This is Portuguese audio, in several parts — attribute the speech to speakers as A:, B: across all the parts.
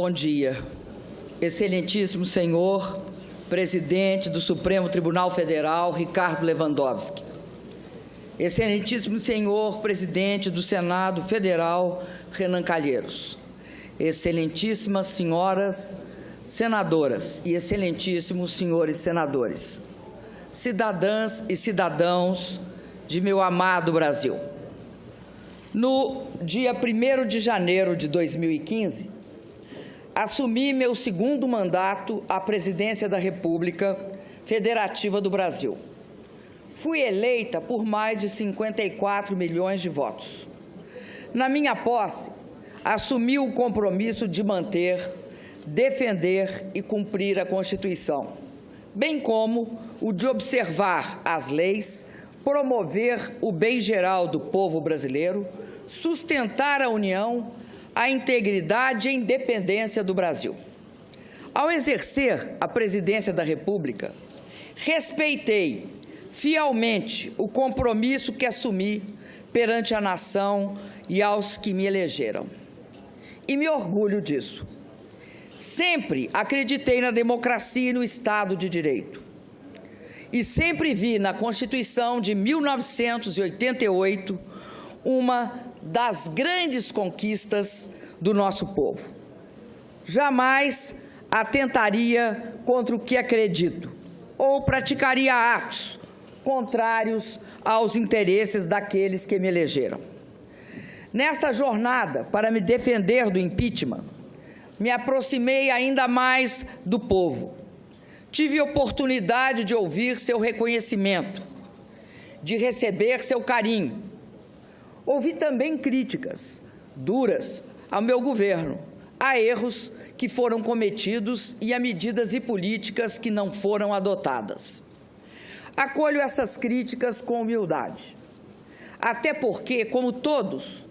A: Bom dia. Excelentíssimo senhor presidente do Supremo Tribunal Federal, Ricardo Lewandowski. Excelentíssimo senhor presidente do Senado Federal, Renan Calheiros. Excelentíssimas senhoras senadoras e excelentíssimos senhores senadores. Cidadãs e cidadãos de meu amado Brasil. No dia 1º de janeiro de 2015, assumi meu segundo mandato à presidência da República Federativa do Brasil. Fui eleita por mais de 54 milhões de votos. Na minha posse, assumi o compromisso de manter, defender e cumprir a Constituição, bem como o de observar as leis, promover o bem geral do povo brasileiro, sustentar a União, a integridade e a independência do Brasil. Ao exercer a presidência da República, respeitei fielmente o compromisso que assumi perante a nação e aos que me elegeram. E me orgulho disso. Sempre acreditei na democracia e no Estado de Direito. E sempre vi na Constituição de 1988 uma das grandes conquistas do nosso povo. Jamais atentaria contra o que acredito ou praticaria atos contrários aos interesses daqueles que me elegeram. Nesta jornada para me defender do impeachment, me aproximei ainda mais do povo. Tive oportunidade de ouvir seu reconhecimento, de receber seu carinho. Ouvi também críticas duras ao meu governo, a erros que foram cometidos e a medidas e políticas que não foram adotadas. Acolho essas críticas com humildade, até porque, como todos,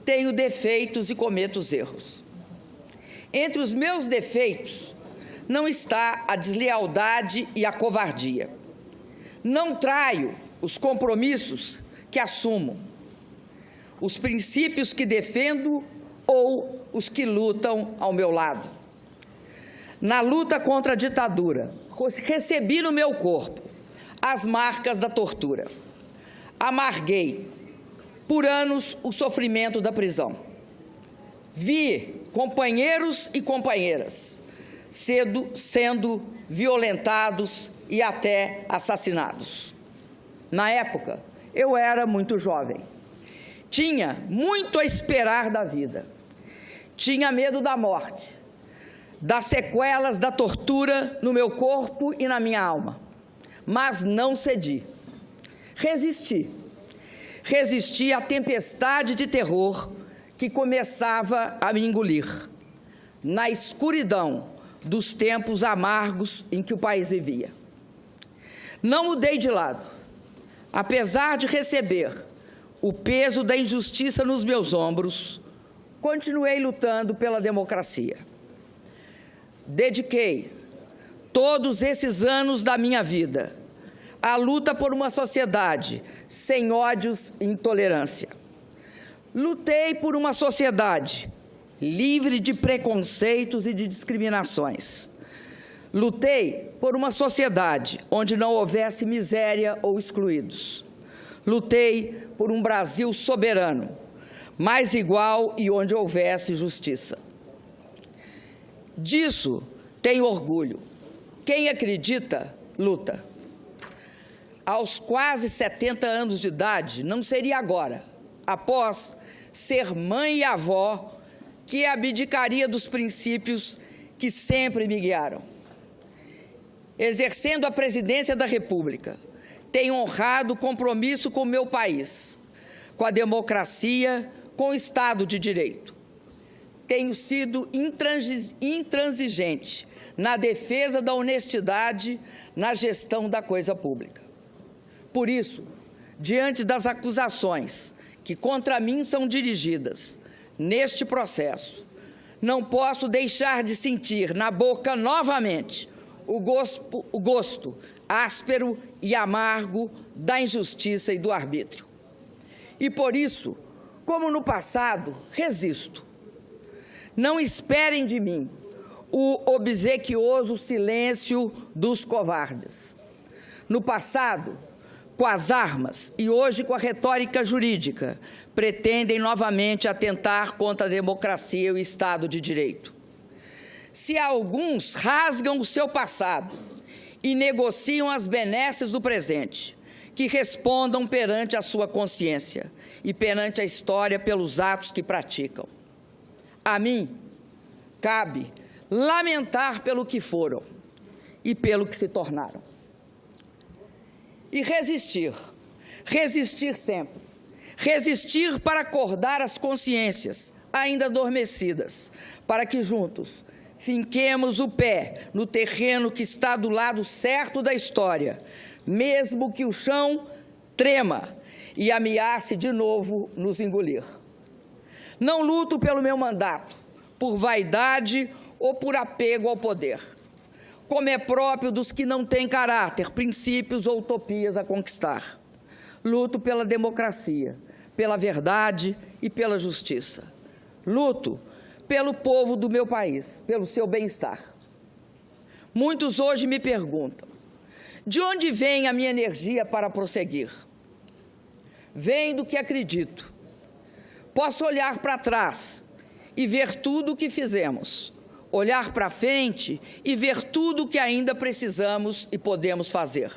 A: tenho defeitos e cometo erros. Entre os meus defeitos não está a deslealdade e a covardia. Não traio os compromissos que assumo, os princípios que defendo ou os que lutam ao meu lado. Na luta contra a ditadura, recebi no meu corpo as marcas da tortura. Amarguei por anos o sofrimento da prisão. Vi companheiros e companheiras sendo violentados e até assassinados. Na época, eu era muito jovem. Tinha muito a esperar da vida. Tinha medo da morte, das sequelas da tortura no meu corpo e na minha alma. Mas não cedi. Resisti. Resisti à tempestade de terror que começava a me engolir, na escuridão dos tempos amargos em que o país vivia. Não mudei de lado. Apesar de receber o peso da injustiça nos meus ombros, continuei lutando pela democracia. Dediquei todos esses anos da minha vida à luta por uma sociedade sem ódios e intolerância. Lutei por uma sociedade livre de preconceitos e de discriminações. Lutei por uma sociedade onde não houvesse miséria ou excluídos. Lutei por um Brasil soberano, mais igual e onde houvesse justiça. Disso tenho orgulho. Quem acredita, luta. Aos quase 70 anos de idade, não seria agora, após ser mãe e avó, que abdicaria dos princípios que sempre me guiaram. Exercendo a presidência da República, tenho honrado o compromisso com o meu país, com a democracia, com o Estado de Direito. Tenho sido intransigente na defesa da honestidade na gestão da coisa pública. Por isso, diante das acusações que contra mim são dirigidas neste processo, não posso deixar de sentir na boca novamente o gosto áspero e amargo da injustiça e do arbítrio. E por isso, como no passado, resisto. Não esperem de mim o obsequioso silêncio dos covardes. No passado, com as armas e hoje com a retórica jurídica, pretendem novamente atentar contra a democracia e o Estado de Direito. Se alguns rasgam o seu passado e negociam as benesses do presente, que respondam perante a sua consciência e perante a história pelos atos que praticam. A mim, cabe lamentar pelo que foram e pelo que se tornaram. E resistir, resistir sempre. Resistir para acordar as consciências ainda adormecidas, para que juntos finquemos o pé no terreno que está do lado certo da história, mesmo que o chão trema e ameace de novo nos engolir. Não luto pelo meu mandato, por vaidade ou por apego ao poder, como é próprio dos que não têm caráter, princípios ou utopias a conquistar. Luto pela democracia, pela verdade e pela justiça. Luto pelo povo do meu país, pelo seu bem-estar. Muitos hoje me perguntam, de onde vem a minha energia para prosseguir? Vem do que acredito. Posso olhar para trás e ver tudo o que fizemos, olhar para frente e ver tudo o que ainda precisamos e podemos fazer.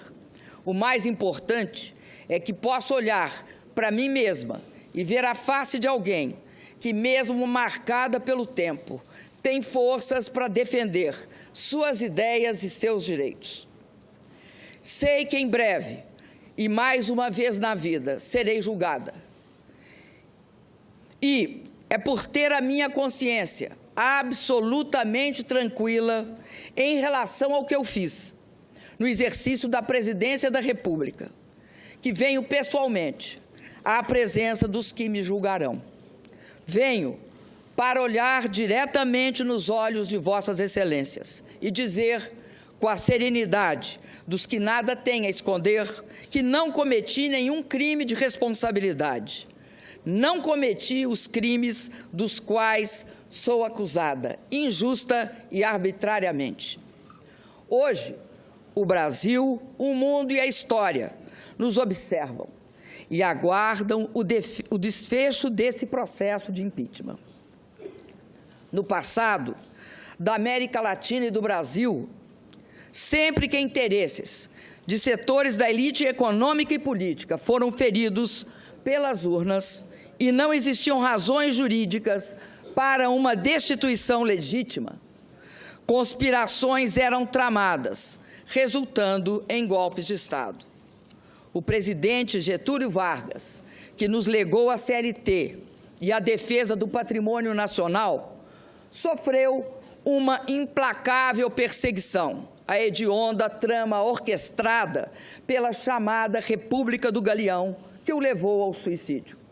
A: O mais importante é que posso olhar para mim mesma e ver a face de alguém que, mesmo marcada pelo tempo, tem forças para defender suas ideias e seus direitos. Sei que em breve, e mais uma vez na vida, serei julgada. E é por ter a minha consciência absolutamente tranquila em relação ao que eu fiz no exercício da presidência da República, que venho pessoalmente à presença dos que me julgarão. Venho para olhar diretamente nos olhos de vossas excelências e dizer com a serenidade dos que nada têm a esconder que não cometi nenhum crime de responsabilidade. Não cometi os crimes dos quais sou acusada, injusta e arbitrariamente. Hoje, o Brasil, o mundo e a história nos observam e aguardam o desfecho desse processo de impeachment. No passado, da América Latina e do Brasil, sempre que interesses de setores da elite econômica e política foram feridos pelas urnas e não existiam razões jurídicas para uma destituição legítima, conspirações eram tramadas, resultando em golpes de Estado. O presidente Getúlio Vargas, que nos legou a CLT e a defesa do patrimônio nacional, sofreu uma implacável perseguição, a hedionda trama orquestrada pela chamada República do Galeão, que o levou ao suicídio.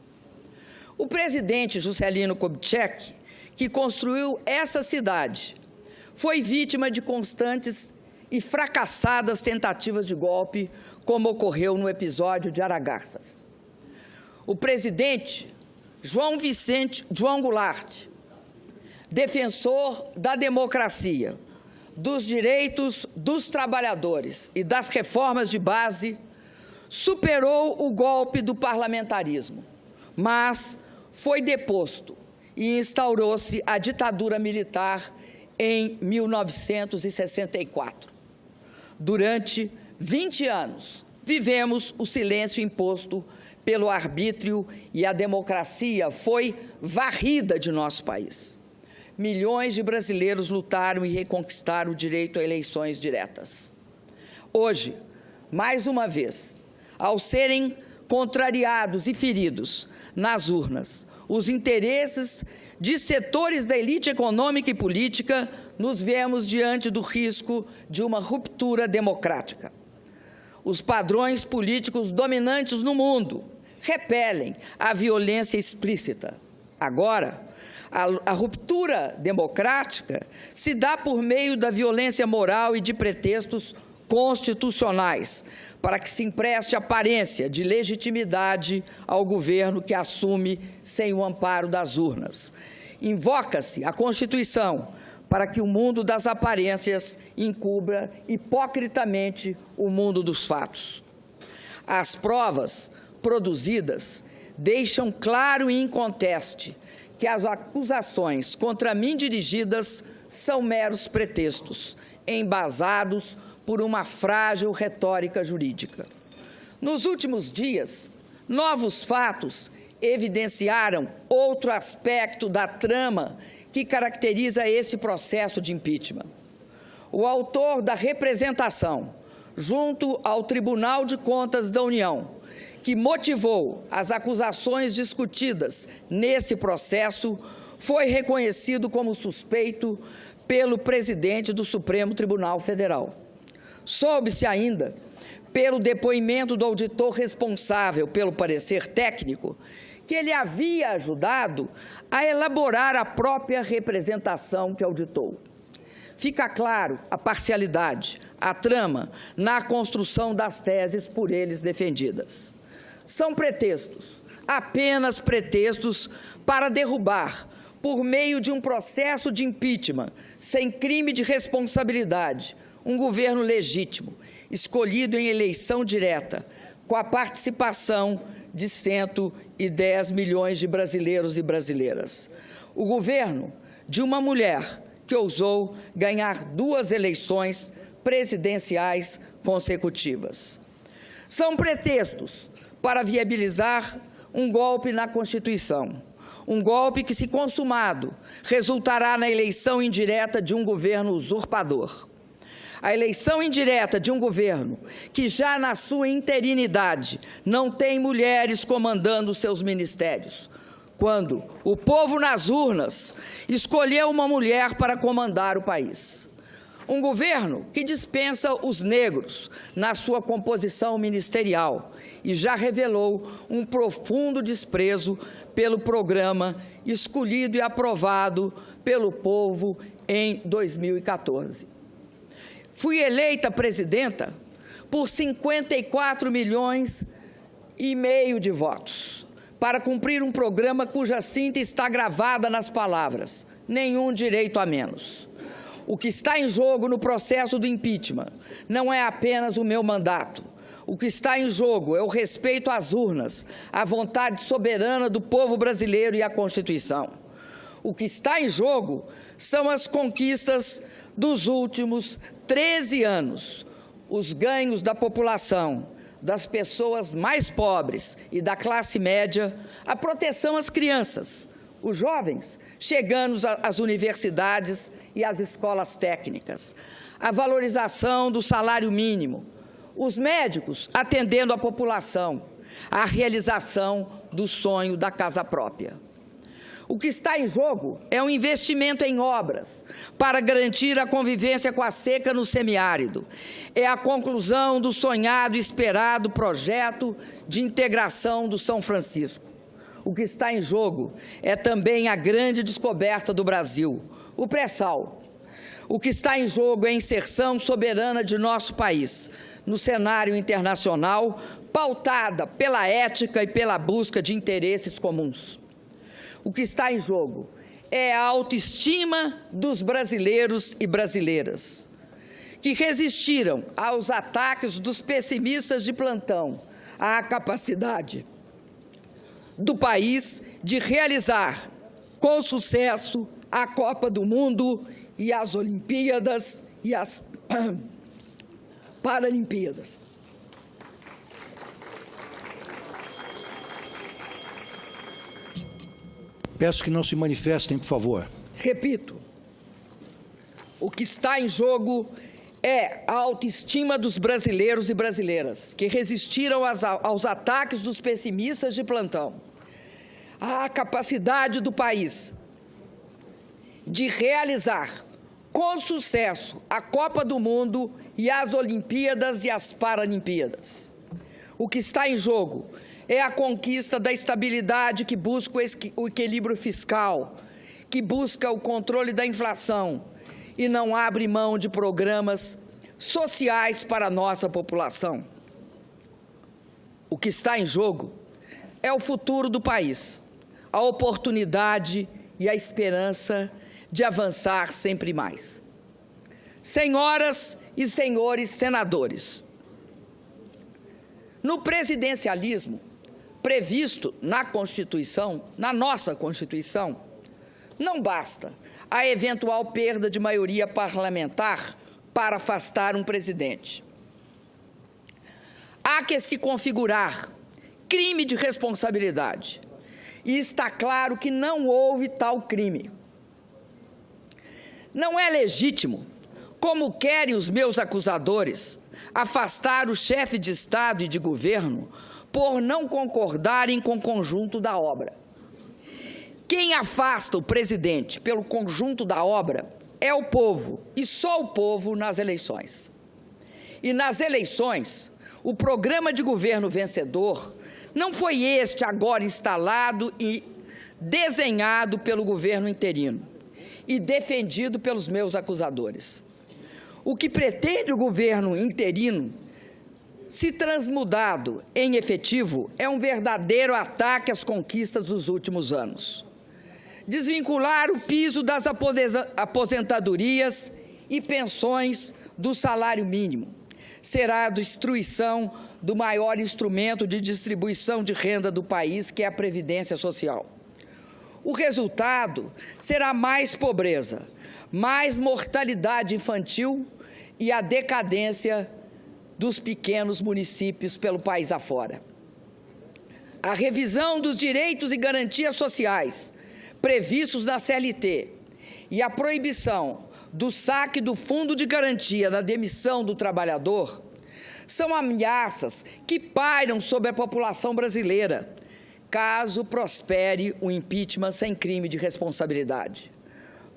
A: O presidente Juscelino Kubitschek, que construiu essa cidade, foi vítima de constantes e fracassadas tentativas de golpe, como ocorreu no episódio de Aragarças. O presidente João Goulart, defensor da democracia, dos direitos dos trabalhadores e das reformas de base, superou o golpe do parlamentarismo, mas foi deposto e instaurou-se a ditadura militar em 1964. Durante 20 anos, vivemos o silêncio imposto pelo arbítrio e a democracia foi varrida de nosso país. Milhões de brasileiros lutaram e reconquistaram o direito a eleições diretas. Hoje, mais uma vez, ao serem contrariados e feridos nas urnas os interesses de setores da elite econômica e política, nos vemos diante do risco de uma ruptura democrática. Os padrões políticos dominantes no mundo repelem a violência explícita. Agora, a ruptura democrática se dá por meio da violência moral e de pretextos constitucionais, para que se empreste aparência de legitimidade ao governo que assume sem o amparo das urnas. Invoca-se a Constituição para que o mundo das aparências encubra hipocritamente o mundo dos fatos. As provas produzidas deixam claro e inconteste que as acusações contra mim dirigidas são meros pretextos, embasados por uma frágil retórica jurídica. Nos últimos dias, novos fatos evidenciaram outro aspecto da trama que caracteriza esse processo de impeachment. O autor da representação, junto ao Tribunal de Contas da União, que motivou as acusações discutidas nesse processo, foi reconhecido como suspeito pelo presidente do Supremo Tribunal Federal. Soube-se ainda, pelo depoimento do auditor responsável pelo parecer técnico, que ele havia ajudado a elaborar a própria representação que auditou. Fica claro a parcialidade, a trama na construção das teses por eles defendidas. São pretextos, apenas pretextos para derrubar, por meio de um processo de impeachment, sem crime de responsabilidade, um governo legítimo, escolhido em eleição direta, com a participação de 110 milhões de brasileiros e brasileiras. O governo de uma mulher que ousou ganhar 2 eleições presidenciais consecutivas. São pretextos para viabilizar um golpe na Constituição, um golpe que, se consumado, resultará na eleição indireta de um governo usurpador. A eleição indireta de um governo que, já na sua interinidade, não tem mulheres comandando seus ministérios, quando o povo nas urnas escolheu uma mulher para comandar o país. Um governo que dispensa os negros na sua composição ministerial e já revelou um profundo desprezo pelo programa escolhido e aprovado pelo povo em 2014. Fui eleita presidenta por 54 milhões e meio de votos, para cumprir um programa cuja síntese está gravada nas palavras: nenhum direito a menos. O que está em jogo no processo do impeachment não é apenas o meu mandato. O que está em jogo é o respeito às urnas, à vontade soberana do povo brasileiro e à Constituição. O que está em jogo são as conquistas dos últimos 13 anos, os ganhos da população, das pessoas mais pobres e da classe média, a proteção às crianças, os jovens chegando às universidades e às escolas técnicas, a valorização do salário mínimo, os médicos atendendo a população, a realização do sonho da casa própria. O que está em jogo é um investimento em obras para garantir a convivência com a seca no semiárido. É a conclusão do sonhado e esperado projeto de integração do São Francisco. O que está em jogo é também a grande descoberta do Brasil, o pré-sal. O que está em jogo é a inserção soberana de nosso país no cenário internacional, pautada pela ética e pela busca de interesses comuns. O que está em jogo é a autoestima dos brasileiros e brasileiras, que resistiram aos ataques dos pessimistas de plantão, à capacidade do país de realizar com sucesso a Copa do Mundo e as Olimpíadas e as Paralimpíadas.
B: Peço que não se manifestem, por favor.
A: Repito, o que está em jogo é a autoestima dos brasileiros e brasileiras, que resistiram aos ataques dos pessimistas de plantão, a capacidade do país de realizar com sucesso a Copa do Mundo e as Olimpíadas e as Paralimpíadas. O que está em jogo é a conquista da estabilidade que busca o equilíbrio fiscal, que busca o controle da inflação e não abre mão de programas sociais para a nossa população. O que está em jogo é o futuro do país, a oportunidade e a esperança de avançar sempre mais. Senhoras e senhores senadores, no presidencialismo previsto na Constituição, na nossa Constituição, não basta a eventual perda de maioria parlamentar para afastar um presidente. Há que se configurar crime de responsabilidade. E está claro que não houve tal crime. Não é legítimo, como querem os meus acusadores, afastar o chefe de Estado e de governo por não concordarem com o conjunto da obra. Quem afasta o presidente pelo conjunto da obra é o povo, e só o povo nas eleições. E nas eleições, o programa de governo vencedor não foi este agora instalado e desenhado pelo governo interino e defendido pelos meus acusadores. O que pretende o governo interino, se transmudado em efetivo, é um verdadeiro ataque às conquistas dos últimos anos. Desvincular o piso das aposentadorias e pensões do salário mínimo será a destruição do maior instrumento de distribuição de renda do país, que é a Previdência Social. O resultado será mais pobreza, mais mortalidade infantil e a decadência dos pequenos municípios pelo país afora. A revisão dos direitos e garantias sociais previstos na CLT e a proibição do saque do Fundo de Garantia na demissão do trabalhador são ameaças que pairam sobre a população brasileira, caso prospere o impeachment sem crime de responsabilidade.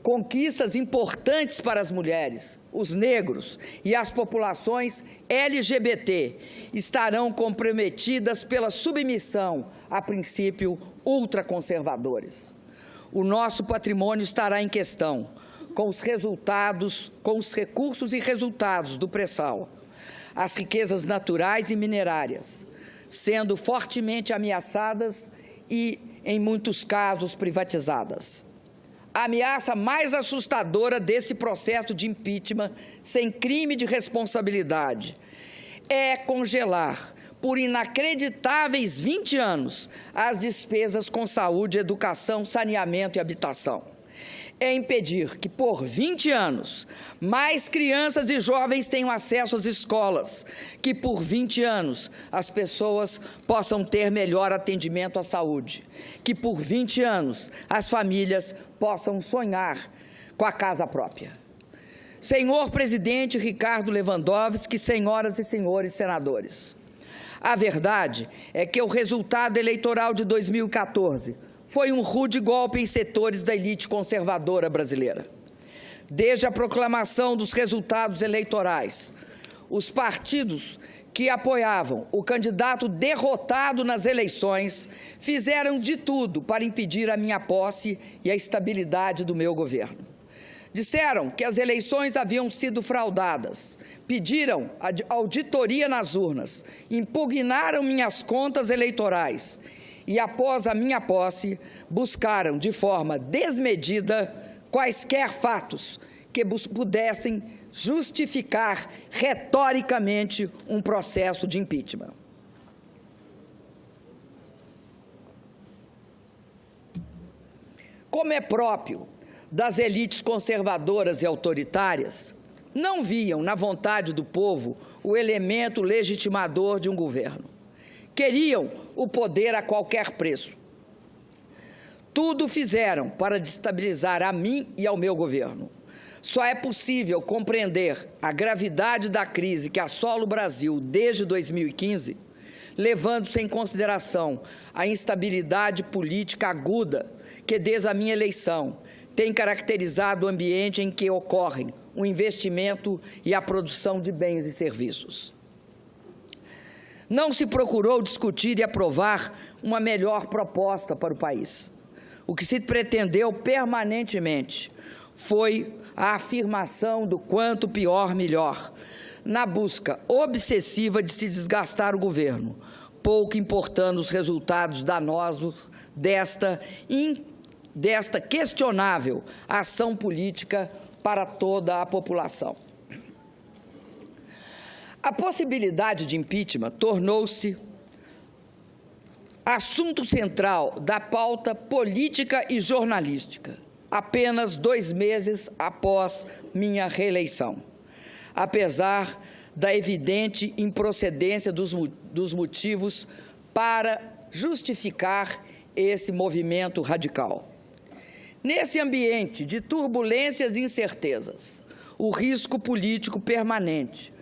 A: Conquistas importantes para as mulheres, os negros e as populações LGBT estarão comprometidas pela submissão a princípios ultraconservadores. O nosso patrimônio estará em questão, com os recursos e resultados do pré-sal, as riquezas naturais e minerárias, sendo fortemente ameaçadas e, em muitos casos, privatizadas. A ameaça mais assustadora desse processo de impeachment sem crime de responsabilidade é congelar, por inacreditáveis 20 anos, as despesas com saúde, educação, saneamento e habitação. É impedir que, por 20 anos, mais crianças e jovens tenham acesso às escolas, que, por 20 anos, as pessoas possam ter melhor atendimento à saúde, que, por 20 anos, as famílias possam sonhar com a casa própria. Senhor presidente Ricardo Lewandowski, senhoras e senhores senadores, a verdade é que o resultado eleitoral de 2014 foi um rude golpe em setores da elite conservadora brasileira. Desde a proclamação dos resultados eleitorais, os partidos que apoiavam o candidato derrotado nas eleições fizeram de tudo para impedir a minha posse e a estabilidade do meu governo. Disseram que as eleições haviam sido fraudadas, pediram auditoria nas urnas, impugnaram minhas contas eleitorais e, após a minha posse, buscaram de forma desmedida quaisquer fatos que pudessem justificar retoricamente um processo de impeachment. Como é próprio das elites conservadoras e autoritárias, não viam na vontade do povo o elemento legitimador de um governo. Queriam o poder a qualquer preço. Tudo fizeram para destabilizar a mim e ao meu governo. Só é possível compreender a gravidade da crise que assola o Brasil desde 2015, levando-se em consideração a instabilidade política aguda que, desde a minha eleição, tem caracterizado o ambiente em que ocorrem o investimento e a produção de bens e serviços. Não se procurou discutir e aprovar uma melhor proposta para o país. O que se pretendeu permanentemente foi a afirmação do quanto pior, melhor, na busca obsessiva de se desgastar o governo, pouco importando os resultados danosos desta desta questionável ação política para toda a população. A possibilidade de impeachment tornou-se assunto central da pauta política e jornalística, apenas 2 meses após minha reeleição, apesar da evidente improcedência dos motivos para justificar esse movimento radical. Nesse ambiente de turbulências e incertezas, o risco político permanente,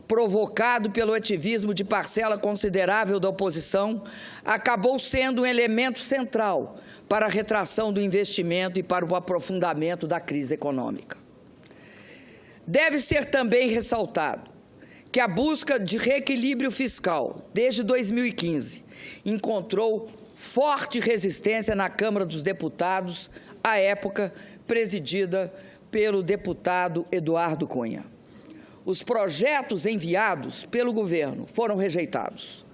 A: provocado pelo ativismo de parcela considerável da oposição, acabou sendo um elemento central para a retração do investimento e para o aprofundamento da crise econômica. Deve ser também ressaltado que a busca de reequilíbrio fiscal, desde 2015, encontrou forte resistência na Câmara dos Deputados, à época presidida pelo deputado Eduardo Cunha. Os projetos enviados pelo governo foram rejeitados,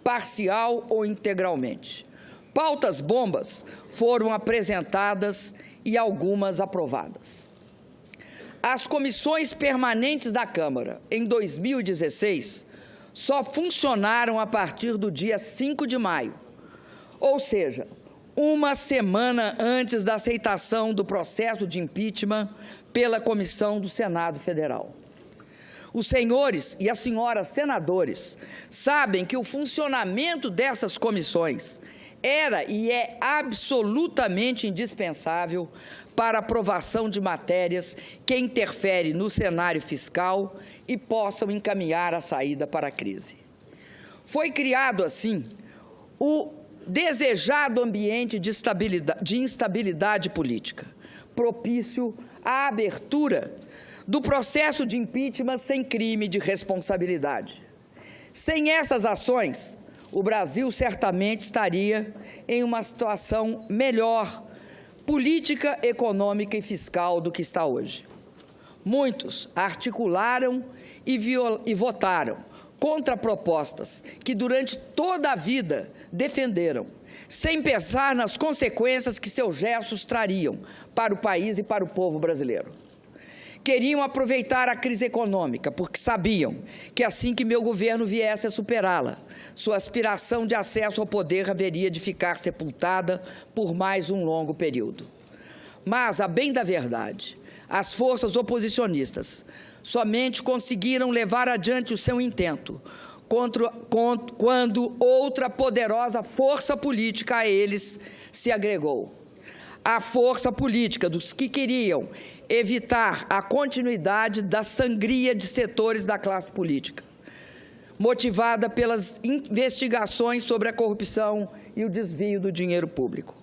A: parcial ou integralmente. Pautas bombas foram apresentadas e algumas aprovadas. As comissões permanentes da Câmara, em 2016, só funcionaram a partir do dia 5 de maio, ou seja, uma semana antes da aceitação do processo de impeachment pela Comissão do Senado Federal. Os senhores e as senhoras senadores sabem que o funcionamento dessas comissões era e é absolutamente indispensável para a aprovação de matérias que interferem no cenário fiscal e possam encaminhar a saída para a crise. Foi criado, assim, o desejado ambiente de instabilidade política, propício à abertura do processo de impeachment sem crime de responsabilidade. Sem essas ações, o Brasil certamente estaria em uma situação melhor, política, econômica e fiscal do que está hoje. Muitos articularam e votaram contra propostas que durante toda a vida defenderam, sem pensar nas consequências que seus gestos trariam para o país e para o povo brasileiro. Queriam aproveitar a crise econômica, porque sabiam que assim que meu governo viesse a superá-la, sua aspiração de acesso ao poder haveria de ficar sepultada por mais um longo período. Mas, a bem da verdade, as forças oposicionistas somente conseguiram levar adiante o seu intento quando outra poderosa força política a eles se agregou. A força política dos que queriam evitar a continuidade da sangria de setores da classe política, motivada pelas investigações sobre a corrupção e o desvio do dinheiro público.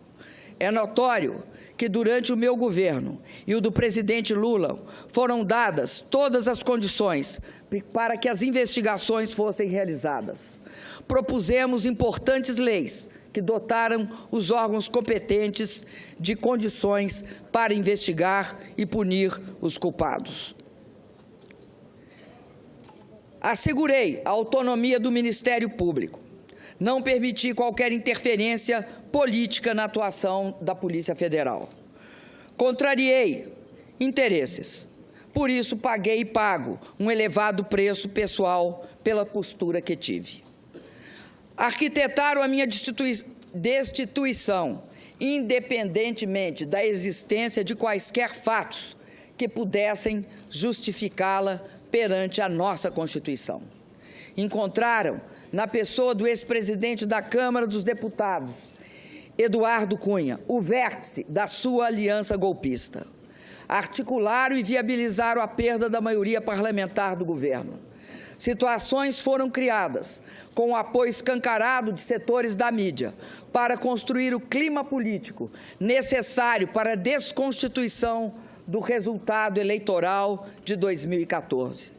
A: É notório que durante o meu governo e o do presidente Lula foram dadas todas as condições para que as investigações fossem realizadas. Propusemos importantes leis que dotaram os órgãos competentes de condições para investigar e punir os culpados. Assegurei a autonomia do Ministério Público. Não permiti qualquer interferência política na atuação da Polícia Federal. Contrariei interesses. Por isso, paguei e pago um elevado preço pessoal pela postura que tive. Arquitetaram a minha destituição, independentemente da existência de quaisquer fatos que pudessem justificá-la perante a nossa Constituição. Encontraram, na pessoa do ex-presidente da Câmara dos Deputados, Eduardo Cunha, o vértice da sua aliança golpista. Articularam e viabilizaram a perda da maioria parlamentar do governo. Situações foram criadas com o apoio escancarado de setores da mídia para construir o clima político necessário para a desconstituição do resultado eleitoral de 2014.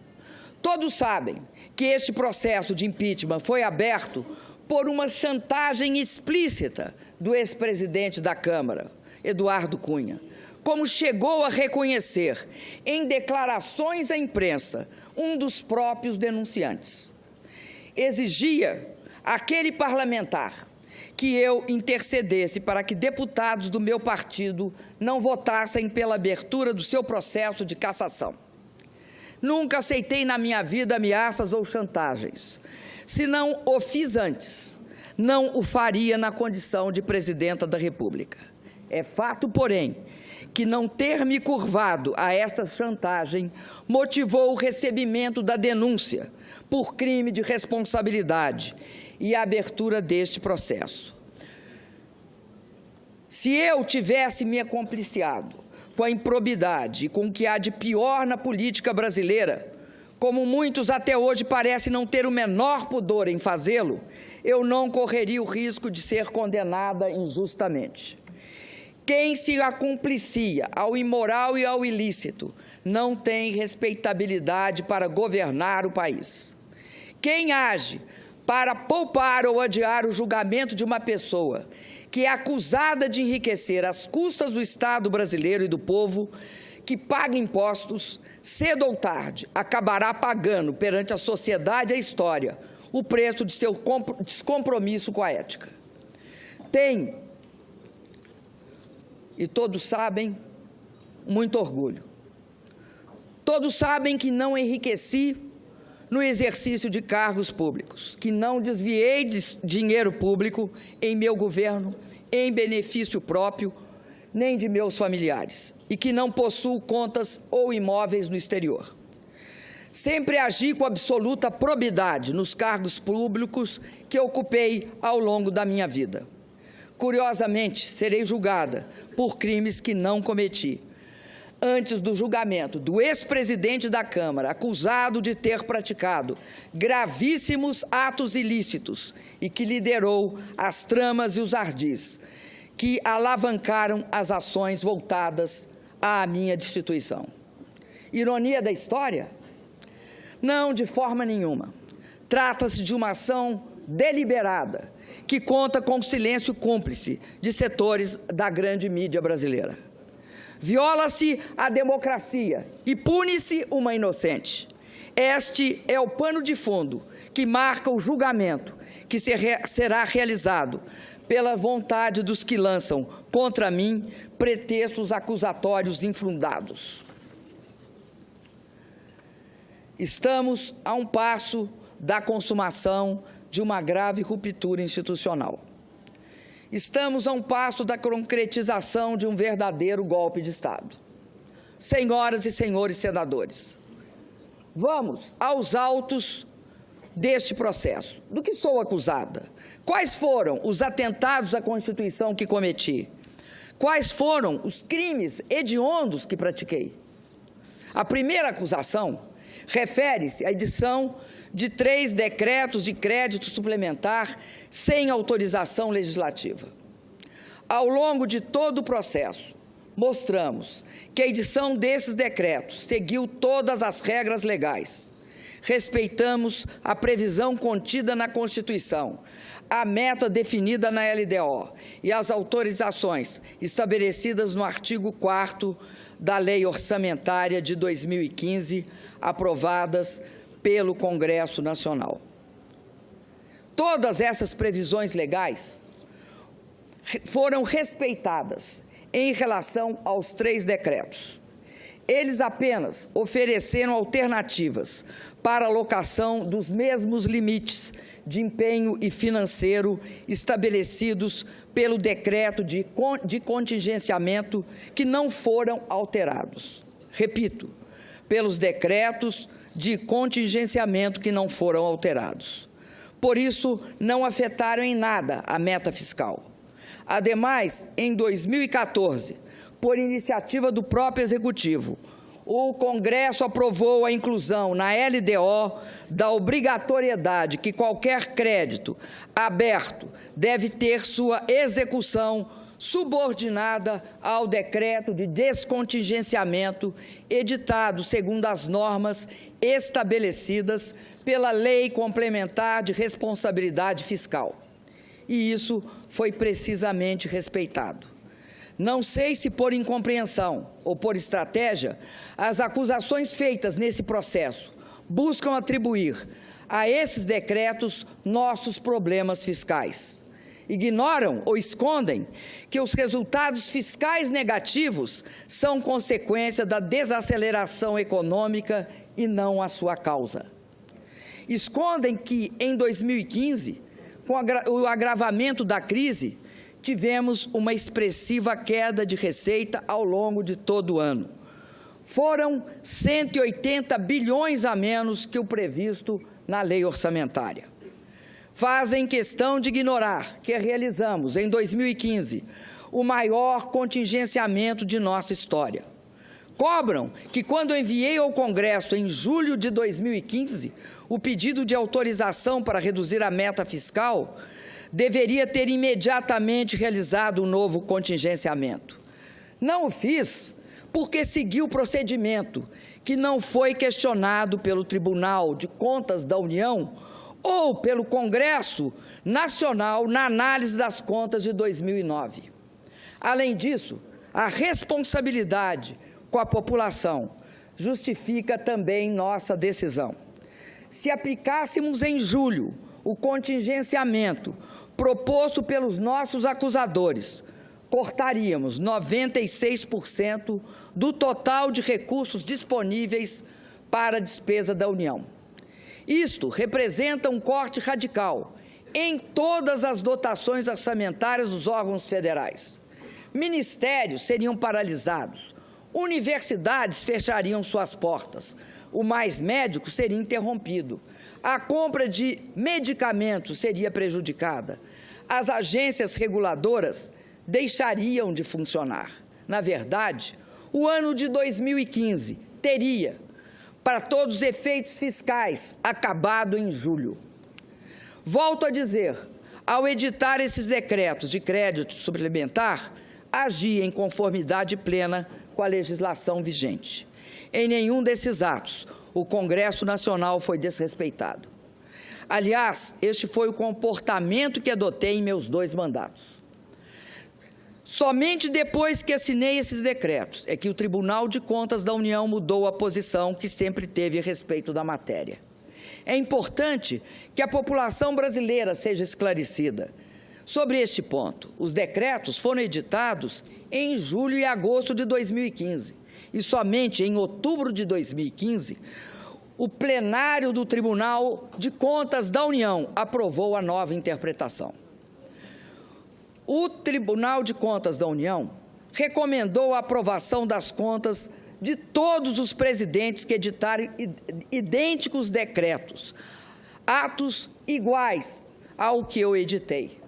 A: Todos sabem que este processo de impeachment foi aberto por uma chantagem explícita do ex-presidente da Câmara, Eduardo Cunha, como chegou a reconhecer em declarações à imprensa um dos próprios denunciantes. Exigia aquele parlamentar que eu intercedesse para que deputados do meu partido não votassem pela abertura do seu processo de cassação. Nunca aceitei na minha vida ameaças ou chantagens. Se não o fiz antes, não o faria na condição de presidenta da República. É fato, porém, que não ter me curvado a esta chantagem motivou o recebimento da denúncia por crime de responsabilidade e a abertura deste processo. Se eu tivesse me acompliciado com a improbidade e com o que há de pior na política brasileira, como muitos até hoje parecem não ter o menor pudor em fazê-lo, eu não correria o risco de ser condenada injustamente. Quem se acumplicia ao imoral e ao ilícito não tem respeitabilidade para governar o país. Quem age para poupar ou adiar o julgamento de uma pessoa que é acusada de enriquecer às custas do Estado brasileiro e do povo, que paga impostos, cedo ou tarde, acabará pagando perante a sociedade e a história o preço de seu descompromisso com a ética. Tem, e todos sabem, muito orgulho. Todos sabem que não enriqueci no exercício de cargos públicos, que não desviei de dinheiro público em meu governo, em benefício próprio, nem de meus familiares, e que não possuo contas ou imóveis no exterior. Sempre agi com absoluta probidade nos cargos públicos que ocupei ao longo da minha vida. Curiosamente, serei julgada por crimes que não cometi. Antes do julgamento do ex-presidente da Câmara, acusado de ter praticado gravíssimos atos ilícitos e que liderou as tramas e os ardis que alavancaram as ações voltadas à minha destituição. Ironia da história? Não, de forma nenhuma. Trata-se de uma ação deliberada, que conta com o silêncio cúmplice de setores da grande mídia brasileira. Viola-se a democracia e pune-se uma inocente. Este é o pano de fundo que marca o julgamento que será realizado pela vontade dos que lançam contra mim pretextos acusatórios infundados. Estamos a um passo da consumação de uma grave ruptura institucional. Estamos a um passo da concretização de um verdadeiro golpe de Estado. Senhoras e senhores senadores, vamos aos autos deste processo. Do que sou acusada? Quais foram os atentados à Constituição que cometi? Quais foram os crimes hediondos que pratiquei? A primeira acusação refere-se à edição de 3 decretos de crédito suplementar sem autorização legislativa. Ao longo de todo o processo, mostramos que a edição desses decretos seguiu todas as regras legais. Respeitamos a previsão contida na Constituição, a meta definida na LDO e as autorizações estabelecidas no artigo 4º da Lei Orçamentária de 2015, aprovadas pelo Congresso Nacional. Todas essas previsões legais foram respeitadas em relação aos 3 decretos. Eles apenas ofereceram alternativas para a alocação dos mesmos limites de empenho e financeiro estabelecidos pelo decreto de contingenciamento, que não foram alterados. Repito, pelos decretos de contingenciamento que não foram alterados. Por isso, não afetaram em nada a meta fiscal. Ademais, em 2014, por iniciativa do próprio Executivo, o Congresso aprovou a inclusão na LDO da obrigatoriedade que qualquer crédito aberto deve ter sua execução subordinada ao decreto de descontingenciamento editado segundo as normas estabelecidas pela Lei Complementar de Responsabilidade Fiscal. E isso foi precisamente respeitado. Não sei se por incompreensão ou por estratégia, as acusações feitas nesse processo buscam atribuir a esses decretos nossos problemas fiscais. ignoram ou escondem que os resultados fiscais negativos são consequência da desaceleração econômica e não a sua causa. Escondem que, em 2015, com o agravamento da crise, tivemos uma expressiva queda de receita ao longo de todo o ano. Foram 180 bilhões a menos que o previsto na lei orçamentária. Fazem questão de ignorar que realizamos, em 2015, o maior contingenciamento de nossa história. Cobram que, quando enviei ao Congresso, em julho de 2015, o pedido de autorização para reduzir a meta fiscal, deveria ter imediatamente realizado um novo contingenciamento. Não o fiz porque segui o procedimento, que não foi questionado pelo Tribunal de Contas da União ou pelo Congresso Nacional na análise das contas de 2009. Além disso, a responsabilidade com a população justifica também nossa decisão. Se aplicássemos em julho o contingenciamento proposto pelos nossos acusadores, cortaríamos 96% do total de recursos disponíveis para a despesa da União. Isto representa um corte radical em todas as dotações orçamentárias dos órgãos federais. Ministérios seriam paralisados, universidades fechariam suas portas, o Mais Médico seria interrompido, a compra de medicamentos seria prejudicada, as agências reguladoras deixariam de funcionar. Na verdade, o ano de 2015 teria, para todos os efeitos fiscais, acabado em julho. Volto a dizer, ao editar esses decretos de crédito suplementar, agi em conformidade plena com a legislação vigente. Em nenhum desses atos, o Congresso Nacional foi desrespeitado. Aliás, este foi o comportamento que adotei em meus 2 mandatos. Somente depois que assinei esses decretos é que o Tribunal de Contas da União mudou a posição que sempre teve a respeito da matéria. É importante que a população brasileira seja esclarecida sobre este ponto. Os decretos foram editados em julho e agosto de 2015 e somente em outubro de 2015 o plenário do Tribunal de Contas da União aprovou a nova interpretação. O Tribunal de Contas da União recomendou a aprovação das contas de todos os presidentes que editaram idênticos decretos, atos iguais ao que eu editei.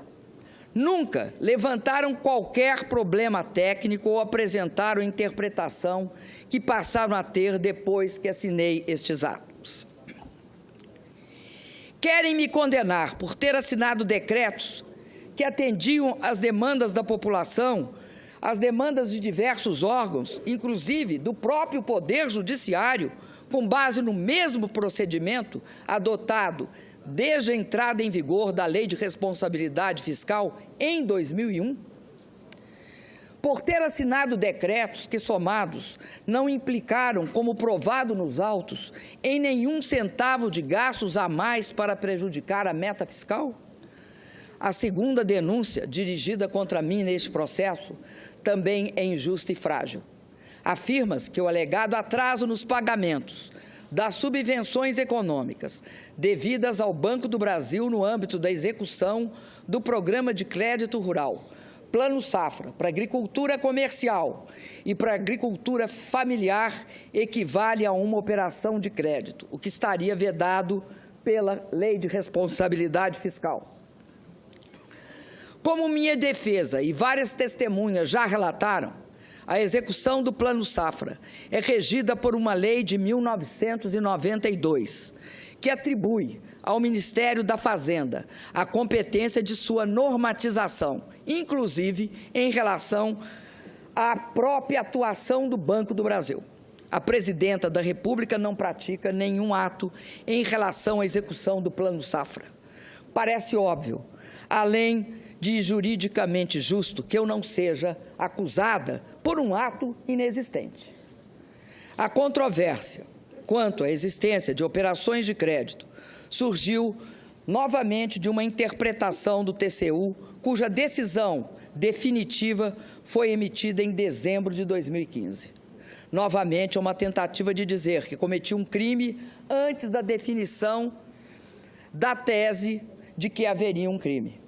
A: Nunca levantaram qualquer problema técnico ou apresentaram interpretação que passaram a ter depois que assinei estes atos. Querem me condenar por ter assinado decretos que atendiam às demandas da população, às demandas de diversos órgãos, inclusive do próprio Poder Judiciário, com base no mesmo procedimento adotado desde a entrada em vigor da Lei de Responsabilidade Fiscal em 2001? Por ter assinado decretos que, somados, não implicaram, como provado nos autos, em nenhum centavo de gastos a mais para prejudicar a meta fiscal? A segunda denúncia dirigida contra mim neste processo também é injusta e frágil. Afirma-se que o alegado atraso nos pagamentos das subvenções econômicas devidas ao Banco do Brasil no âmbito da execução do Programa de Crédito Rural, Plano Safra, para agricultura comercial e para agricultura familiar equivale a uma operação de crédito, o que estaria vedado pela Lei de Responsabilidade Fiscal. Como minha defesa e várias testemunhas já relataram, a execução do Plano Safra é regida por uma lei de 1992, que atribui ao Ministério da Fazenda a competência de sua normatização, inclusive em relação à própria atuação do Banco do Brasil. A Presidenta da República não pratica nenhum ato em relação à execução do Plano Safra. Parece óbvio, além de juridicamente justo, que eu não seja acusada por um ato inexistente. A controvérsia quanto à existência de operações de crédito surgiu novamente de uma interpretação do TCU cuja decisão definitiva foi emitida em dezembro de 2015. Novamente, é uma tentativa de dizer que cometi um crime antes da definição da tese de que haveria um crime.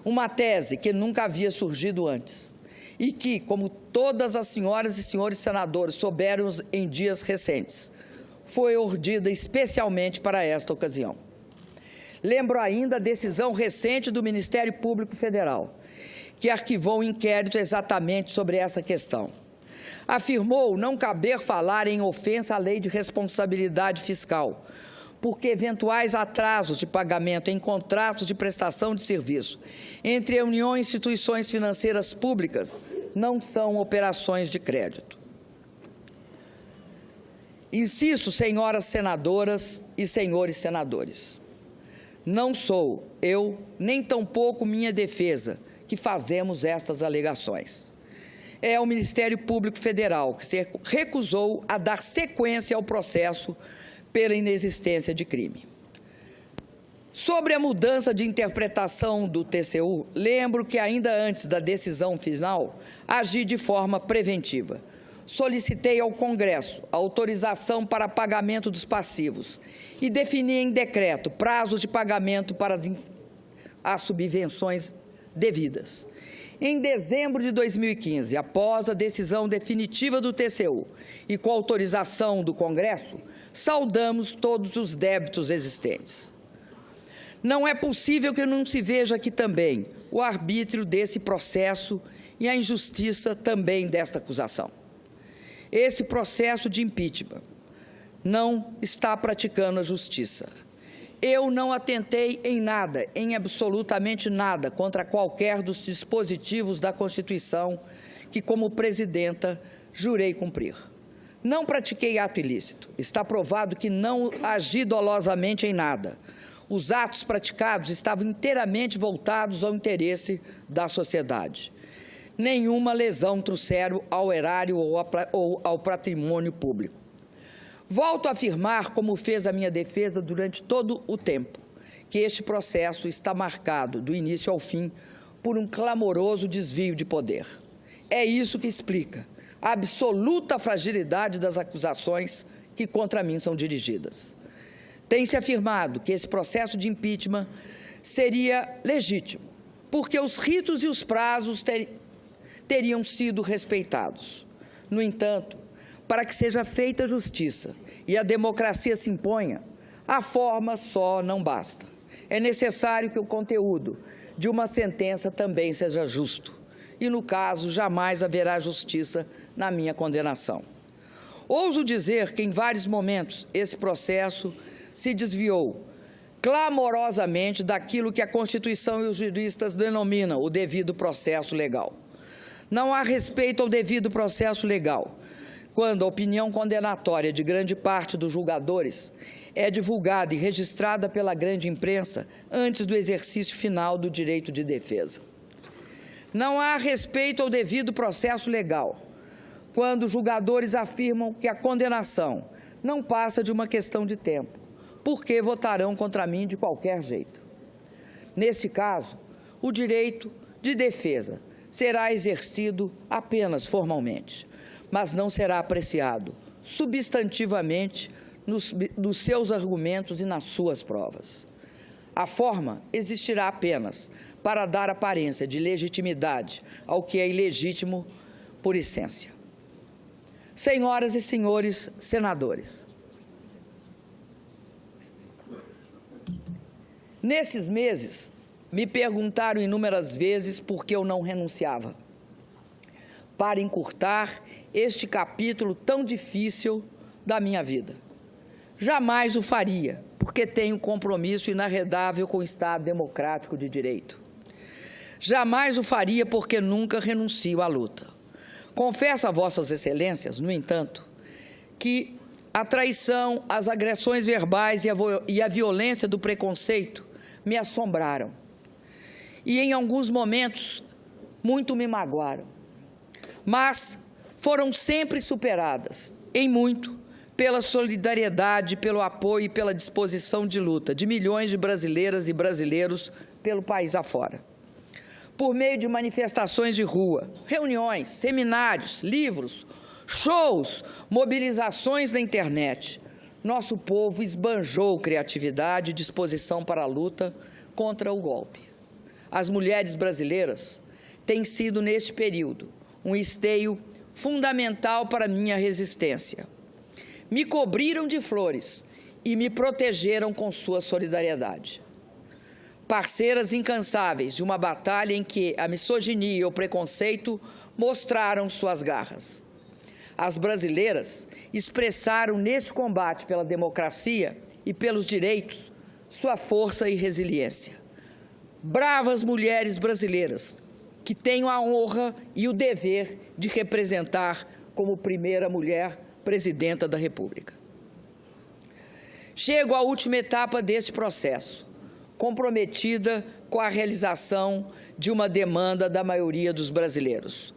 A: Uma tese que nunca havia surgido antes e que, como todas as senhoras e senhores senadores souberam em dias recentes, foi urdida especialmente para esta ocasião. Lembro ainda a decisão recente do Ministério Público Federal, que arquivou um inquérito exatamente sobre essa questão. Afirmou não caber falar em ofensa à lei de responsabilidade fiscal, porque eventuais atrasos de pagamento em contratos de prestação de serviço entre a União e instituições financeiras públicas não são operações de crédito. Insisto, senhoras senadoras e senhores senadores, não sou eu, nem tampouco minha defesa, que fazemos estas alegações. É o Ministério Público Federal que se recusou a dar sequência ao processo pela inexistência de crime. Sobre a mudança de interpretação do TCU, lembro que ainda antes da decisão final, agi de forma preventiva. Solicitei ao Congresso a autorização para pagamento dos passivos e defini em decreto prazos de pagamento para as subvenções devidas. Em dezembro de 2015, após a decisão definitiva do TCU e com autorização do Congresso, saldamos todos os débitos existentes. Não é possível que não se veja aqui também o arbítrio desse processo e a injustiça também desta acusação. Esse processo de impeachment não está praticando a justiça. Eu não atentei em nada, em absolutamente nada, contra qualquer dos dispositivos da Constituição que, como presidenta, jurei cumprir. Não pratiquei ato ilícito. Está provado que não agi dolosamente em nada. Os atos praticados estavam inteiramente voltados ao interesse da sociedade. Nenhuma lesão trouxeram ao erário ou ao patrimônio público. Volto a afirmar, como fez a minha defesa durante todo o tempo, que este processo está marcado, do início ao fim, por um clamoroso desvio de poder. É isso que explica a absoluta fragilidade das acusações que contra mim são dirigidas. Tem-se afirmado que esse processo de impeachment seria legítimo, porque os ritos e os prazos teriam sido respeitados. No entanto, para que seja feita justiça e a democracia se imponha, a forma só não basta. É necessário que o conteúdo de uma sentença também seja justo. E, no caso, jamais haverá justiça na minha condenação. Ouso dizer que, em vários momentos, esse processo se desviou clamorosamente daquilo que a Constituição e os juristas denominam o devido processo legal. Não há respeito ao devido processo legal quando a opinião condenatória de grande parte dos julgadores é divulgada e registrada pela grande imprensa antes do exercício final do direito de defesa. Não há respeito ao devido processo legal quando os julgadores afirmam que a condenação não passa de uma questão de tempo, porque votarão contra mim de qualquer jeito. Nesse caso, o direito de defesa será exercido apenas formalmente, mas não será apreciado substantivamente nos seus argumentos e nas suas provas. A forma existirá apenas para dar aparência de legitimidade ao que é ilegítimo por essência. Senhoras e senhores senadores, nesses meses, me perguntaram inúmeras vezes por que eu não renunciava, para encurtar este capítulo tão difícil da minha vida. Jamais o faria, porque tenho compromisso inarredável com o Estado democrático de direito. Jamais o faria porque nunca renuncio à luta. Confesso a vossas excelências, no entanto, que a traição, as agressões verbais e a violência do preconceito me assombraram. E, em alguns momentos, muito me magoaram. Mas foram sempre superadas, em muito, pela solidariedade, pelo apoio e pela disposição de luta de milhões de brasileiras e brasileiros pelo país afora. por meio de manifestações de rua, reuniões, seminários, livros, shows, mobilizações na internet. Nosso povo esbanjou criatividade e disposição para a luta contra o golpe. As mulheres brasileiras têm sido, neste período, um esteio fundamental para minha resistência. Me cobriram de flores e me protegeram com sua solidariedade. Parceiras incansáveis de uma batalha em que a misoginia e o preconceito mostraram suas garras. As brasileiras expressaram neste combate pela democracia e pelos direitos sua força e resiliência. Bravas mulheres brasileiras que tenho a honra e o dever de representar como primeira mulher presidenta da República. Chego à última etapa deste processo, comprometida com a realização de uma demanda da maioria dos brasileiros: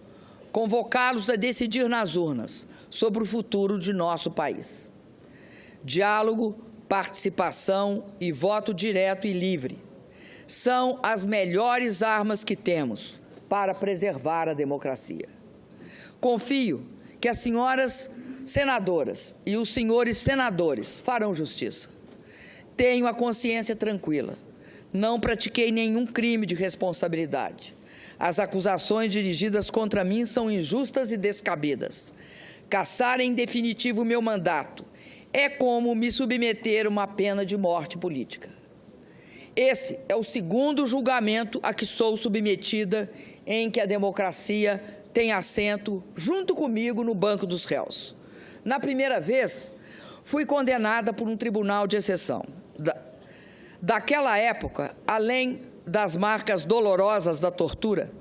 A: convocá-los a decidir nas urnas sobre o futuro de nosso país. Diálogo, participação e voto direto e livre são as melhores armas que temos para preservar a democracia. Confio que as senhoras senadoras e os senhores senadores farão justiça. Tenho a consciência tranquila. Não pratiquei nenhum crime de responsabilidade. As acusações dirigidas contra mim são injustas e descabidas. Cassar em definitivo meu mandato é como me submeter a uma pena de morte política. Esse é o segundo julgamento a que sou submetida em que a democracia tem assento junto comigo no banco dos réus. Na primeira vez, fui condenada por um tribunal de exceção. Daquela época, além das marcas dolorosas da tortura,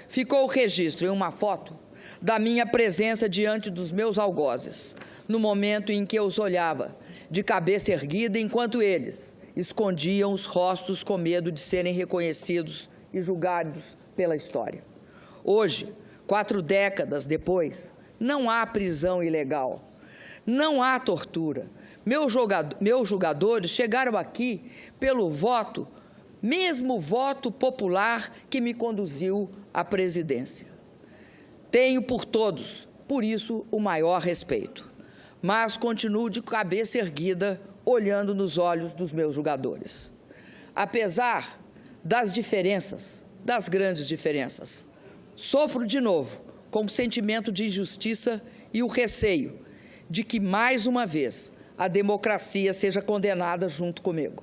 A: ficou o registro em uma foto da minha presença diante dos meus algozes, no momento em que eu os olhava, de cabeça erguida, enquanto eles escondiam os rostos com medo de serem reconhecidos e julgados pela história. Hoje, 4 décadas depois, não há prisão ilegal, não há tortura. Meus julgadores chegaram aqui pelo voto, mesmo voto popular que me conduziu à presidência. Tenho por todos, por isso, o maior respeito, mas continuo de cabeça erguida, olhando nos olhos dos meus julgadores. Apesar das diferenças, das grandes diferenças, sofro de novo com o sentimento de injustiça e o receio de que, mais uma vez, a democracia seja condenada junto comigo.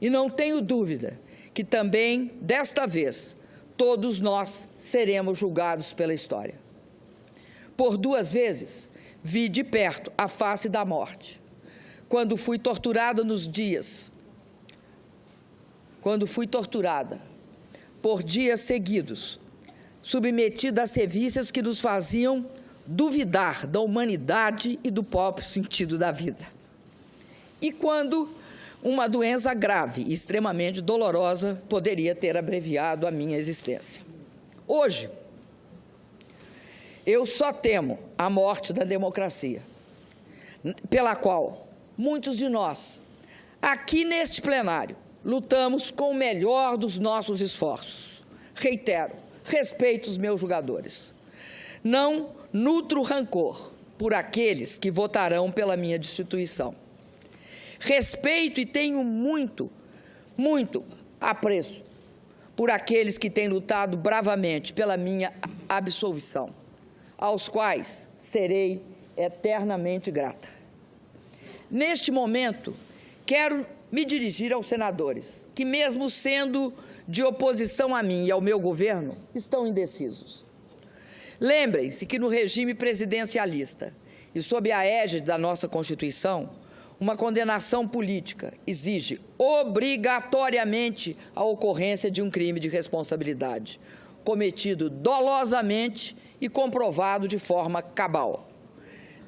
A: E não tenho dúvida que também, desta vez, todos nós seremos julgados pela história. Por 2 vezes, vi de perto a face da morte. Quando fui torturada por dias seguidos, submetida a sevícias que nos faziam duvidar da humanidade e do próprio sentido da vida. E quando uma doença grave e extremamente dolorosa poderia ter abreviado a minha existência. Hoje, eu só temo a morte da democracia, pela qual muitos de nós, aqui neste plenário, lutamos com o melhor dos nossos esforços. Reitero, respeito os meus julgadores. Não nutro rancor por aqueles que votarão pela minha destituição. Respeito e tenho muito apreço por aqueles que têm lutado bravamente pela minha absolvição, aos quais serei eternamente grata. Neste momento, quero me dirigir aos senadores, que mesmo sendo de oposição a mim e ao meu governo, estão indecisos. Lembrem-se que no regime presidencialista e sob a égide da nossa Constituição, uma condenação política exige obrigatoriamente a ocorrência de um crime de responsabilidade, cometido dolosamente e comprovado de forma cabal.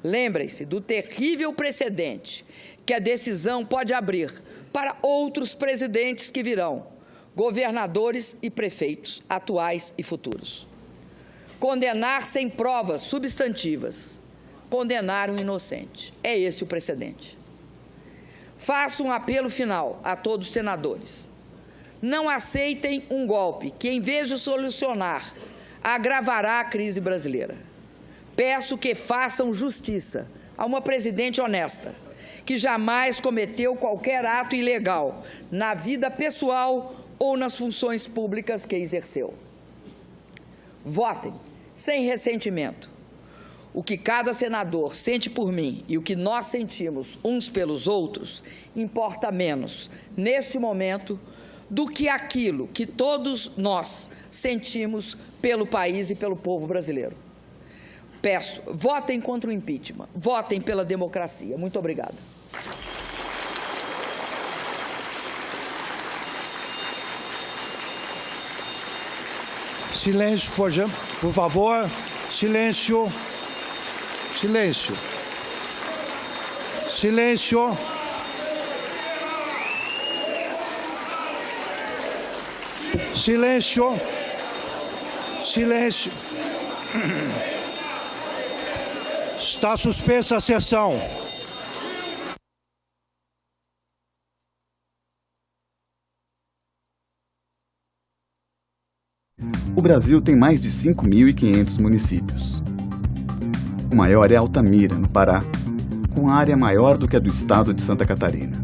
A: Lembrem-se do terrível precedente que a decisão pode abrir para outros presidentes que virão, governadores e prefeitos, atuais e futuros. Condenar sem provas substantivas, condenar um inocente. É esse o precedente. Faço um apelo final a todos os senadores. Não aceitem um golpe que, em vez de solucionar, agravará a crise brasileira. Peço que façam justiça a uma presidente honesta, que jamais cometeu qualquer ato ilegal na vida pessoal ou nas funções públicas que exerceu. Votem sem ressentimento. O que cada senador sente por mim e o que nós sentimos uns pelos outros importa menos, neste momento, do que aquilo que todos nós sentimos pelo país e pelo povo brasileiro. Peço, votem contra o impeachment, votem pela democracia. Muito obrigada.
B: Silêncio, por favor. Silêncio. Silêncio. Silêncio. Silêncio. Silêncio. Está suspensa a sessão.
C: O Brasil tem mais de 5.500 municípios. O maior é Altamira, no Pará, com área maior do que a do estado de Santa Catarina.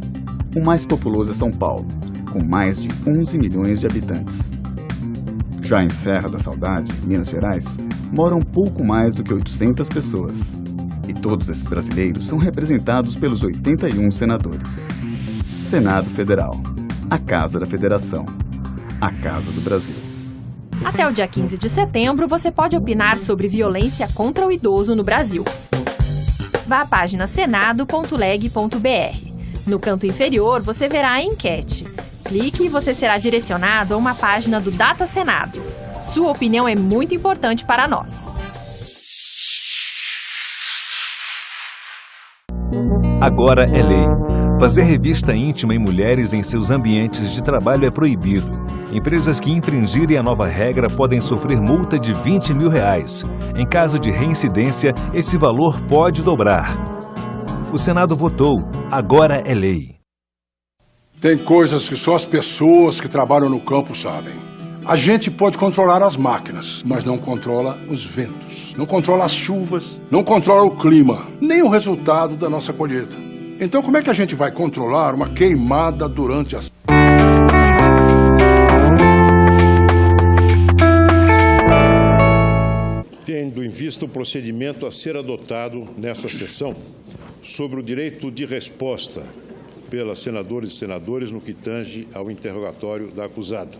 C: O mais populoso é São Paulo, com mais de 11 milhões de habitantes. Já em Serra da Saudade, Minas Gerais, moram pouco mais do que 800 pessoas. E todos esses brasileiros são representados pelos 81 senadores. Senado Federal, a Casa da Federação, a Casa do Brasil.
D: Até o dia 15 de setembro, você pode opinar sobre violência contra o idoso no Brasil. Vá à página senado.leg.br. No canto inferior, você verá a enquete. Clique e você será direcionado a uma página do Data Senado. Sua opinião é muito importante para nós.
E: Agora é lei. Fazer revista íntima em mulheres em seus ambientes de trabalho é proibido. Empresas que infringirem a nova regra podem sofrer multa de R$20 mil. Em caso de reincidência, esse valor pode dobrar. O Senado votou. Agora é lei.
F: Tem coisas que só as pessoas que trabalham no campo sabem. A gente pode controlar as máquinas, mas não controla os ventos, não controla as chuvas, não controla o clima, nem o resultado da nossa colheita. Então, como é que a gente vai controlar uma queimada durante as...
G: Tendo em vista o procedimento a ser adotado nessa sessão sobre o direito de resposta pelas senadoras e senadores no que tange ao interrogatório da acusada.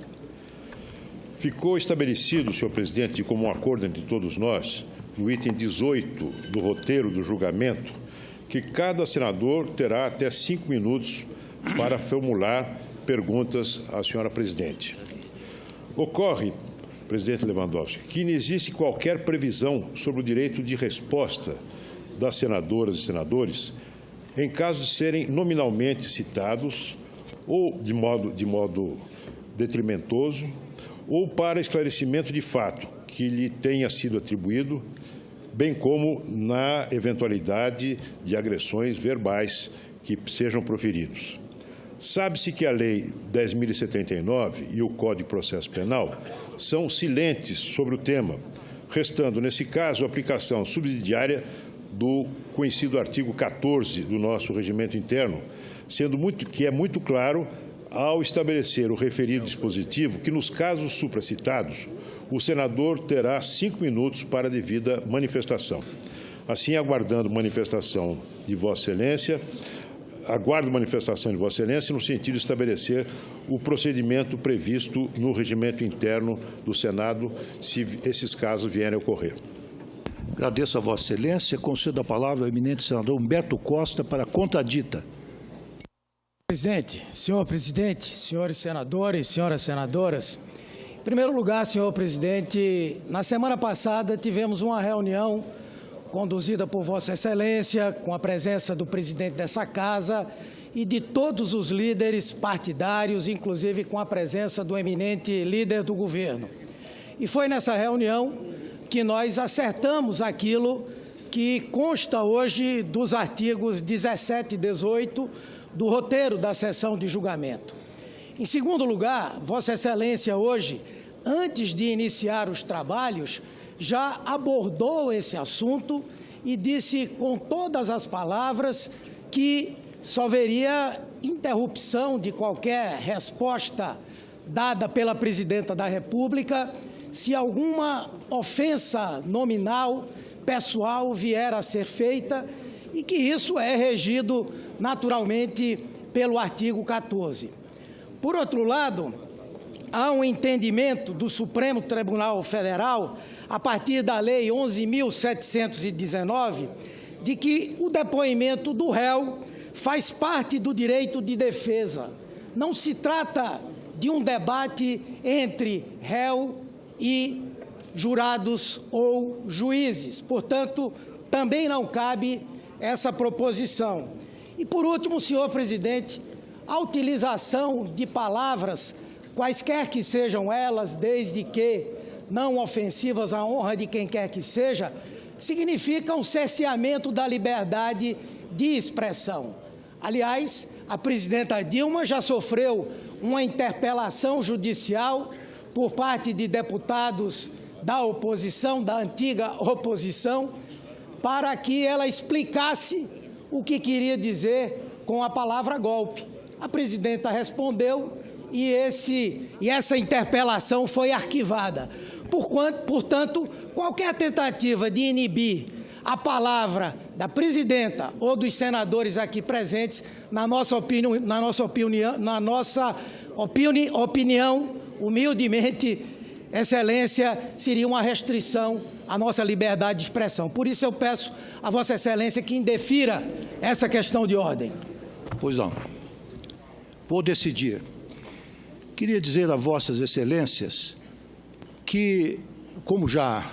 G: Ficou estabelecido, senhor presidente, como um acordo entre todos nós, no item 18 do roteiro do julgamento, que cada senador terá até 5 minutos para formular perguntas à senhora presidente. Ocorre, presidente Lewandowski, que não existe qualquer previsão sobre o direito de resposta das senadoras e senadores em caso de serem nominalmente citados ou de modo detrimentoso ou para esclarecimento de fato que lhe tenha sido atribuído, bem como na eventualidade de agressões verbais que sejam proferidos. Sabe-se que a Lei 10.079 e o Código de Processo Penal são silentes sobre o tema, restando, nesse caso, a aplicação subsidiária do conhecido artigo 14 do nosso regimento interno, que é muito claro ao estabelecer o referido dispositivo que, nos casos supracitados, o senador terá 5 minutos para a devida manifestação. Assim, aguardo manifestação de Vossa Excelência no sentido de estabelecer o procedimento previsto no regimento interno do Senado, se esses casos vierem a ocorrer.
B: Agradeço a Vossa Excelência. Concedo a palavra ao eminente senador Humberto Costa para a contradita.
H: Senhor presidente, senhores senadores, senhoras senadoras, em primeiro lugar, senhor presidente, na semana passada tivemos uma reunião conduzida por Vossa Excelência, com a presença do presidente dessa casa e de todos os líderes partidários, inclusive com a presença do eminente líder do governo. E foi nessa reunião que nós acertamos aquilo que consta hoje dos artigos 17 e 18 do roteiro da sessão de julgamento. Em segundo lugar, Vossa Excelência hoje, antes de iniciar os trabalhos, já abordou esse assunto e disse com todas as palavras que só haveria interrupção de qualquer resposta dada pela Presidenta da República se alguma ofensa nominal, pessoal, vier a ser feita e que isso é regido naturalmente pelo artigo 14. Por outro lado, há um entendimento do Supremo Tribunal Federal, a partir da Lei 11.719, de que o depoimento do réu faz parte do direito de defesa. Não se trata de um debate entre réu e jurados ou juízes. Portanto, também não cabe essa proposição. E, por último, senhor presidente, a utilização de palavras, quaisquer que sejam elas, desde que não ofensivas à honra de quem quer que seja, significa um cerceamento da liberdade de expressão. Aliás, a presidenta Dilma já sofreu uma interpelação judicial por parte de deputados da oposição, da antiga oposição, para que ela explicasse o que queria dizer com a palavra golpe. A presidenta respondeu e essa interpelação foi arquivada. Portanto, qualquer tentativa de inibir a palavra da presidenta ou dos senadores aqui presentes, na nossa opinião, humildemente, Excelência, seria uma restrição à nossa liberdade de expressão. Por isso eu peço a Vossa Excelência que indefira essa questão de ordem.
B: Pois não. Vou decidir. Queria dizer a Vossas Excelências que, como já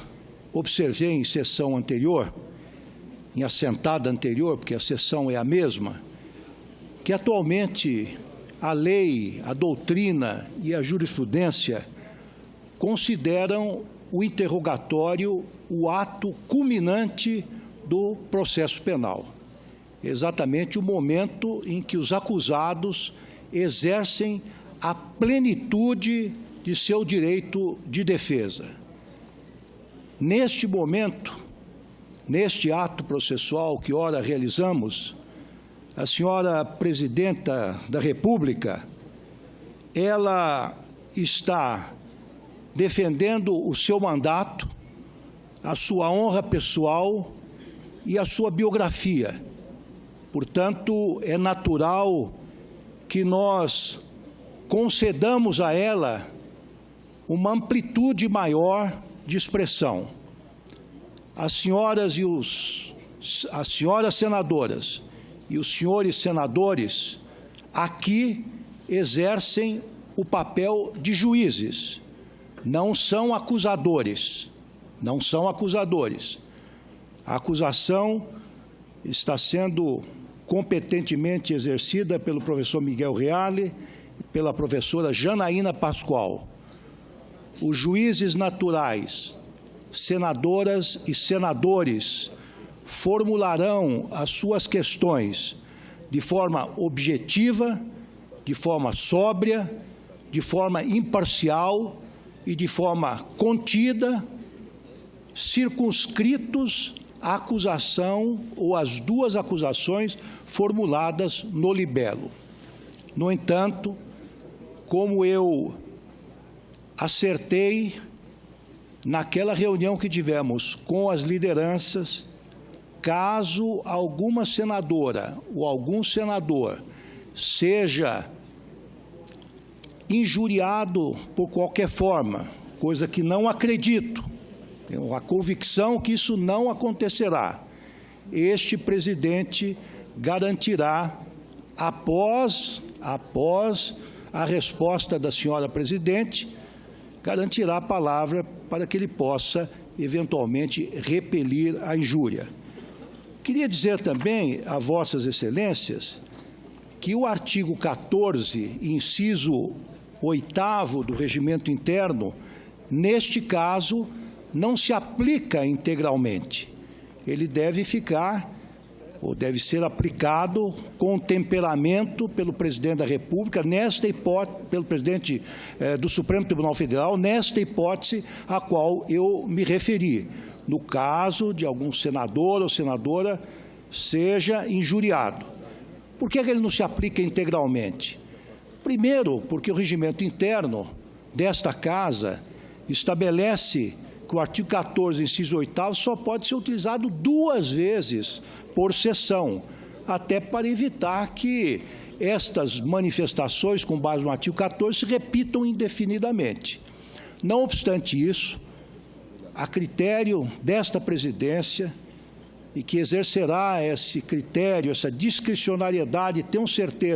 B: observei em sessão anterior, em assentada anterior, porque a sessão é a mesma, que atualmente a lei, a doutrina e a jurisprudência consideram o interrogatório o ato culminante do processo penal. Exatamente o momento em que os acusados exercem a plenitude de seu direito de defesa. Neste momento, neste ato processual que ora realizamos, a senhora Presidenta da República, ela está defendendo o seu mandato, a sua honra pessoal e a sua biografia. Portanto, é natural que nós concedamos a ela uma amplitude maior de expressão. As senhoras senadoras e os senhores senadores aqui exercem o papel de juízes, não são acusadores, não são acusadores. A acusação está sendo competentemente exercida pelo professor Miguel Reale e pela professora Janaína Pascoal. Os juízes naturais, senadoras e senadores, formularão as suas questões de forma objetiva, de forma sóbria, de forma imparcial e de forma contida, circunscritos à acusação ou às duas acusações formuladas no libelo. No entanto, como eu acertei naquela reunião que tivemos com as lideranças, caso alguma senadora ou algum senador seja injuriado por qualquer forma, coisa que não acredito, tenho a convicção que isso não acontecerá, este presidente garantirá, após a resposta da senhora presidente, garantirá a palavra para que ele possa, eventualmente, repelir a injúria. Queria dizer também a Vossas Excelências que o artigo 14, inciso 8º do Regimento Interno, neste caso, não se aplica integralmente. Ele deve ficar ou deve ser aplicado com temperamento pelo presidente da República, nesta hipótese, pelo presidente do Supremo Tribunal Federal, nesta hipótese a qual eu me referi, no caso de algum senador ou senadora seja injuriado. Por que ele não se aplica integralmente? Primeiro, porque o regimento interno desta Casa estabelece que o artigo 14, inciso 8º, só pode ser utilizado 2 vezes por sessão, até para evitar que estas manifestações, com base no artigo 14, se repitam indefinidamente. Não obstante isso, a critério desta presidência, e que exercerá esse critério, essa discricionariedade, tenho certeza,